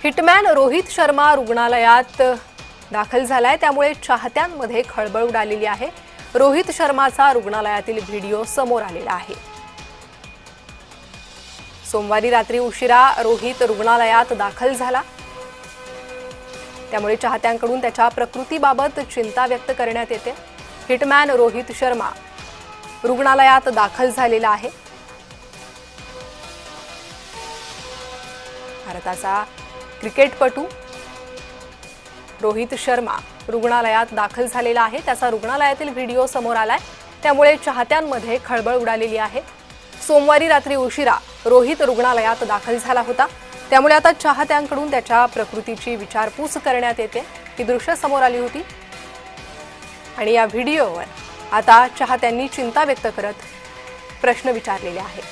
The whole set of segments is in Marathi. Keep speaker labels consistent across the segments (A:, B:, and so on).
A: हिटमॅन रोहित शर्मा रुग्णालयात दाखल झालाय, त्यामुळे चाहत्यांमध्ये खळबळ उडालेली आहे। रोहित शर्माचा रुग्णालयातील व्हिडिओ समोर आलेला आहे। सोमवारी रात्री उशिरा रोहित रुग्णालयात दाखल झाला, त्यामुळे चाहत्यांकडून त्याच्या प्रकृतीबाबत चिंता व्यक्त करण्यात येते। हिटमॅन रोहित शर्मा रुग्णालयात दाखल झालेला आहे। भारताचा क्रिकेटपटू रोहित शर्मा रुग्णालयात दाखल झालेला आहे। त्याचा रुग्णालयातील व्हिडिओ समोर आलाय, त्यामुळे चाहत्यांमध्ये खळबळ उडालेली आहे। सोमवारी रात्री उशिरा रोहित रुग्णालयात दाखल झाला होता, त्यामुळे आता चाहत्यांकडून त्याच्या प्रकृतीची विचारपूस करण्यात येते। ही दृश्य समोर आली होती आणि या व्हिडिओवर आता चाहत्यांनी चिंता व्यक्त करत प्रश्न विचारलेले आहेत।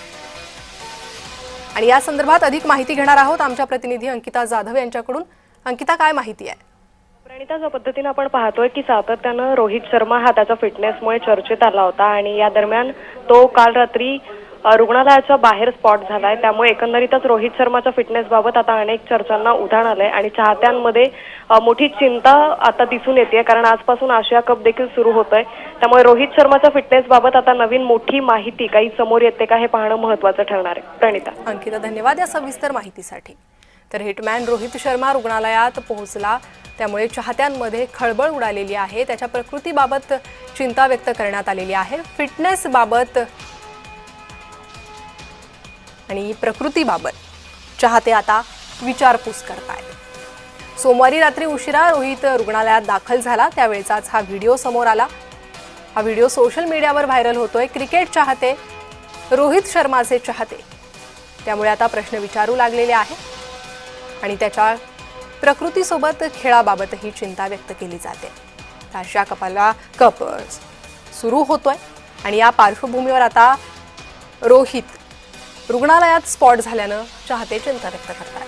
A: आणि या संदर्भात अधिक माहिती घेणार आहोत आमच्या प्रतिनिधी अंकिता जाधव यांच्याकडून। अंकिता, काय माहिती आहे?
B: प्रणिता, ज्या पद्धतीने आपण पाहतोय की सातत्यानं रोहित शर्मा हा त्याच्या फिटनेसमुळे चर्चेत आला होता आणि या दरम्यान तो काल रात्री रुग्णालयाच्या बाहेर स्पॉट झालाय। त्यामुळे एकंदरीतच रोहित शर्माच्या फिटनेस बाबत आता अनेक चर्चांना उधाण आलंय आणि चाहत्यांमध्ये मोठी चिंता आता दिसून येते, कारण आजपासून आशिया कप देखील सुरू होतोय। त्यामुळे रोहित शर्माच्या फिटनेस बाबत आता नवीन मोठी माहिती काही समोर येते का, हे पाहणं महत्त्वाचं ठरणार आहे। प्रणिता,
A: अंकिता, धन्यवाद या सविस्तर माहितीसाठी। तर हिटमॅन रोहित शर्मा रुग्णालयात पोहोचला, त्यामुळे चाहत्यांमध्ये खळबळ उडालेली आहे। त्याच्या प्रकृतीबाबत चिंता व्यक्त करण्यात आलेली आहे। फिटनेस बाबत आणि प्रकृतीबाबत चाहते आता विचारपूस करतायत। सोमवारी रात्री उशिरा रोहित रुग्णालयात दाखल झाला, त्यावेळेचाच हा व्हिडिओ समोर आला। हा व्हिडिओ सोशल मीडियावर व्हायरल होतोय। क्रिकेट चाहते, रोहित शर्माचे चाहते, त्यामुळे आता प्रश्न विचारू लागलेले आहे आणि त्याच्या प्रकृतीसोबत खेळाबाबतही चिंता व्यक्त केली जाते। आशिया कप सुरू होतोय आणि या पार्श्वभूमीवर आता रोहित रुग्णालयात स्पॉट झाल्यानं चाहते चिंता व्यक्त करतात।